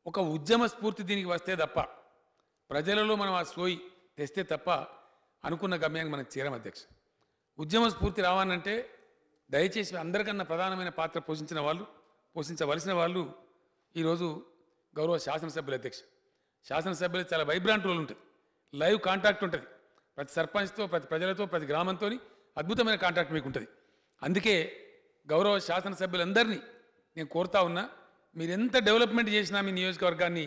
ఒక ఉద్యమ స్ఫూర్తి దీనికి వస్తే తప్ప ప్రజలలో మనం ఆ సోయి తెస్తే తప్ప అనుకున్న గమ్యానికి మనం చేరం అధ్యక్ష. ఉద్యమ స్ఫూర్తి రావాలంటే దయచేసి అందరికన్నా ప్రధానమైన పాత్ర పోషించవలసిన వాళ్ళు ఈరోజు గౌరవ శాసనసభ్యుల అధ్యక్ష. శాసనసభ్యులు చాలా వైబ్రాంట్ రోల్ ఉంటుంది, లైవ్ కాంటాక్ట్ ఉంటుంది. ప్రతి సర్పంచ్తో, ప్రతి ప్రజలతో, ప్రతి గ్రామంతో అద్భుతమైన కాంటాక్ట్ మీకు ఉంటుంది. అందుకే గౌరవ శాసనసభ్యులందరినీ నేను కోరుతా ఉన్నా, మీరు ఎంత డెవలప్మెంట్ చేసినా మీ నియోజకవర్గాన్ని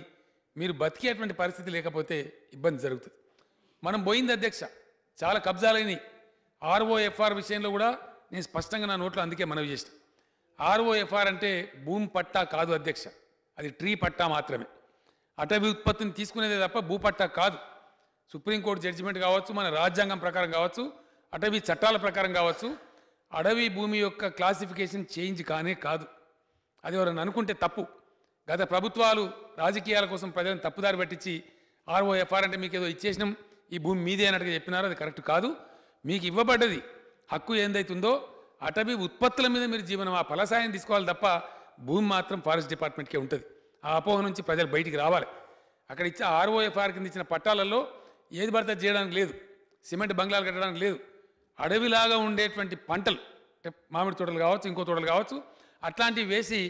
మీరు బతికేటువంటి పరిస్థితి లేకపోతే ఇబ్బంది జరుగుతుంది. మనం పోయింది అధ్యక్ష, చాలా కబ్జాలైనవి. ఆర్ఓఎఫ్ఆర్ విషయంలో కూడా నేను స్పష్టంగా నా నోట్లో అందుకే మనవి చేసిన. ఆర్ఓఎఫ్ఆర్ అంటే భూమి పట్టా కాదు అధ్యక్ష, అది ట్రీ పట్టా మాత్రమే. అటవీ ఉత్పత్తిని తీసుకునేదే తప్ప భూపట్టా కాదు. సుప్రీంకోర్టు జడ్జిమెంట్ కావచ్చు, మన రాజ్యాంగం ప్రకారం కావచ్చు, అటవీ చట్టాల ప్రకారం కావచ్చు, అడవి భూమి యొక్క క్లాసిఫికేషన్ చేంజ్ కానే కాదు. అది ఎవరైనా అనుకుంటే తప్పు. గత ప్రభుత్వాలు రాజకీయాల కోసం ప్రజలను తప్పుదారి పట్టించి ఆర్ఓఎఫ్ఆర్ అంటే మీకు ఏదో ఇచ్చేసినాం, ఈ భూమి మీదే అన్నట్టుగా చెప్పినారు. అది కరెక్ట్ కాదు. మీకు ఇవ్వబడ్డది హక్కు ఏందైతుందో అటవీ ఉత్పత్తుల మీద మీరు జీవనం ఆ ఫలసాయం తీసుకోవాలి తప్ప భూమి మాత్రం ఫారెస్ట్ డిపార్ట్మెంట్కే ఉంటుంది. ఆ అపోహ నుంచి ప్రజలు బయటికి రావాలి. అక్కడ ఇచ్చే ఆర్ఓఎఫ్ఆర్ కింద ఇచ్చిన పట్టాలలో ఏది పడితే చేయడానికి లేదు, సిమెంట్ బంగ్లాలు కట్టడానికి లేదు. అడవిలాగా ఉండేటువంటి పంటలు అంటే మామిడి తోటలు కావచ్చు, ఇంకో తోటలు కావచ్చు, అట్లాంటివి వేసి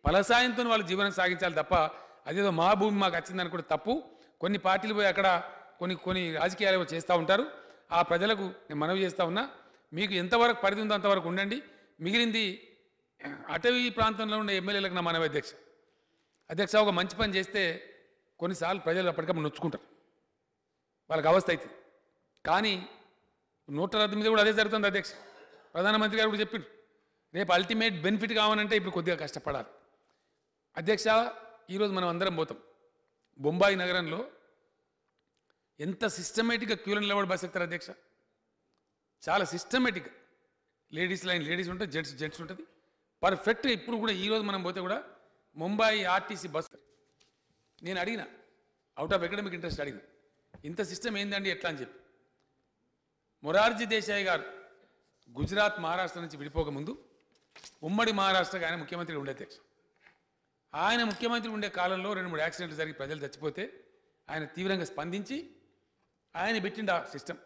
ఫలసాయంతో వాళ్ళు జీవనం సాగించాలి తప్ప అదేదో మా భూమి మాకు వచ్చిందని కూడా తప్పు. కొన్ని పార్టీలు పోయి అక్కడ కొన్ని రాజకీయాలు చేస్తూ ఉంటారు. ఆ ప్రజలకు నేను మనవి చేస్తూ ఉన్నా, మీకు ఎంతవరకు పరిధి ఉందో అంతవరకు ఉండండి. మిగిలింది అటవీ ప్రాంతంలో ఉండే ఎమ్మెల్యేలకు నా మనవి అధ్యక్ష, ఒక మంచి పని చేస్తే కొన్నిసార్లు ప్రజలు అప్పటికప్పుడు నొచ్చుకుంటారు, వాళ్ళకి అవస్థ అవుతుంది. కానీ నోట్ల రద్దు మీద కూడా అదే జరుగుతుంది అధ్యక్ష. ప్రధానమంత్రి గారు కూడా చెప్పిండ్రు, రేపు అల్టిమేట్ బెనిఫిట్ కావాలంటే ఇప్పుడు కొద్దిగా కష్టపడాలి. అధ్యక్ష, ఈరోజు మనం అందరం పోతాం. బొంబాయి నగరంలో ఎంత సిస్టమేటిక్గా క్యూలో నిలబడి బస్ ఎక్కుతారు అధ్యక్ష, చాలా సిస్టమేటిక్గా. లేడీస్ లైన్ లేడీస్ ఉంటుంది, జెంట్స్ ఉంటుంది, పర్ఫెక్ట్గా. ఇప్పుడు కూడా ఈరోజు మనం పోతే కూడా ముంబై ఆర్టీసీ బస్సు నేను అడిగిన, అవుట్ ఆఫ్ ఎకడమిక్ ఇంట్రెస్ట్ అడిగిన, ఇంత సిస్టమ్ ఏందండి ఎట్లా అని చెప్పి. మొరార్జీ దేశాయ్ గారు గుజరాత్ మహారాష్ట్ర నుంచి విడిపోకముందు ఉమ్మడి మహారాష్ట్రకి ఆయన ముఖ్యమంత్రి ఉండే అధ్యక్ష. ఆయన ముఖ్యమంత్రి ఉండే కాలంలో 2-3 యాక్సిడెంట్లు జరిగి ప్రజలు చచ్చిపోతే ఆయన తీవ్రంగా స్పందించి ఆయన పెట్టిండు ఆ సిస్టమ్.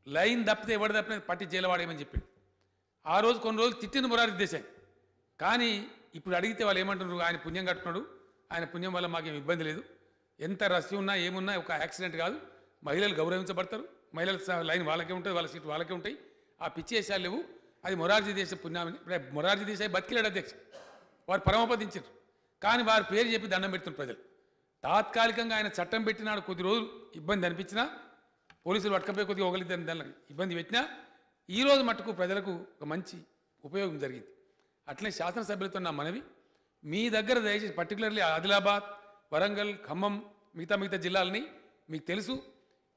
లైన్ తప్పితే ఎవడు తప్పితే పట్టి జైలవాడేమని చెప్పిండు. ఆ రోజు కొన్ని రోజులు తిట్టింది మొరార్జీ దేశాయ్. కానీ ఇప్పుడు అడిగితే వాళ్ళు ఏమంటున్నారు, ఆయన పుణ్యం కట్టుకున్నాడు, ఆయన పుణ్యం వల్ల మాకేం ఇబ్బంది లేదు, ఎంత రసి ఉన్నా ఏమున్నా ఒక యాక్సిడెంట్ కాదు, మహిళలు గౌరవించబడతారు, మహిళల లైన్ వాళ్ళకే ఉంటుంది, వాళ్ళ సీట్లు వాళ్ళకే ఉంటాయి, ఆ పిచ్చి వేసాలు లేవు, అది మొరార్జీ దేశాయ్ పుణ్యామని. మొరార్జీ దేశాయ్ బతికిలాడు అధ్యక్ష, వారు పరమపదించారు. కానీ వారి పేరు చెప్పి దండం పెడుతున్నారు ప్రజలు. తాత్కాలికంగా ఆయన చట్టం పెట్టినాడు, కొద్ది రోజులు ఇబ్బంది అనిపించినా, పోలీసులు పట్టుకపోయి కొద్దిగా ఒకరిద్దరిని దాన్ని ఇబ్బంది పెట్టినా, ఈరోజు మట్టుకు ప్రజలకు ఒక మంచి ఉపయోగం జరిగింది. అట్లనే శాసనసభ్యులతో నా మనవి, మీ దగ్గర దయచేసి పర్టికులర్లీ ఆదిలాబాద్, వరంగల్, ఖమ్మం, మిగతా జిల్లాలని మీకు తెలుసు,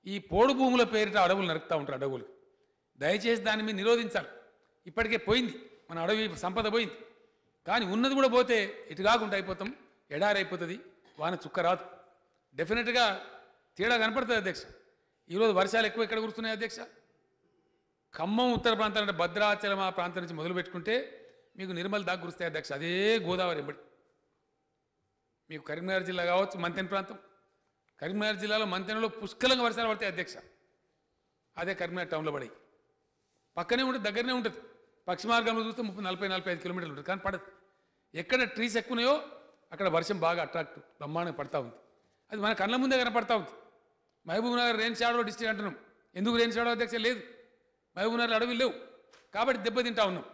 ఈ పోడు భూముల పేరిట అడవులు నరుకుతూ ఉంటారు. అడవులు దయచేసి దాన్ని మీరు నిరోధించాలి. ఇప్పటికే పోయింది మన అడవి సంపద పోయింది, కానీ ఉన్నది కూడా పోతే ఇటు కాకుండా అయిపోతాం, ఎడారి అయిపోతుంది, వాన చుక్క రాదు. డెఫినెట్గా తేడా కనపడుతుంది అధ్యక్ష. ఈరోజు వర్షాలు ఎక్కువ ఎక్కడ కురుస్తున్నాయి అధ్యక్ష? ఖమ్మం ఉత్తర ప్రాంతం అంటే భద్రాచలం ఆ ప్రాంతం నుంచి మొదలు పెట్టుకుంటే మీకు నిర్మల్ దాకా కురుస్తాయి అధ్యక్ష. అదే గోదావరి ఎంబడి. మీకు కరీంనగర్ జిల్లా కావచ్చు, మంతెన ప్రాంతం, కరీంనగర్ జిల్లాలో మంతెనలో పుష్కలంగా వర్షాలు పడతాయి అధ్యక్ష. అదే కరీంనగర్ టౌన్లో పడి పక్కనే ఉంటుంది, దగ్గరనే ఉంటుంది. పశ్చిమ మార్గంలో చూస్తే 30-40-45 కిలోమీటర్లు ఉంటుంది, కానీ పడదు. ఎక్కడ ట్రీస్ ఎక్కువనాయో అక్కడ వర్షం బాగా అట్రాక్ట్ బ్రహ్మాండంగా పడతా ఉంది. అది మన కళ్ళ ముందే కనపడతా ఉంది. Mahabubnagar rain shadow district అంటున్నాం. ఎందుకు రెయిన్ షాడో అధ్యక్ష లేదు? మహబూబ్ నగర్ అడవులు లేవు కాబట్టి దెబ్బతింటా ఉన్నాం.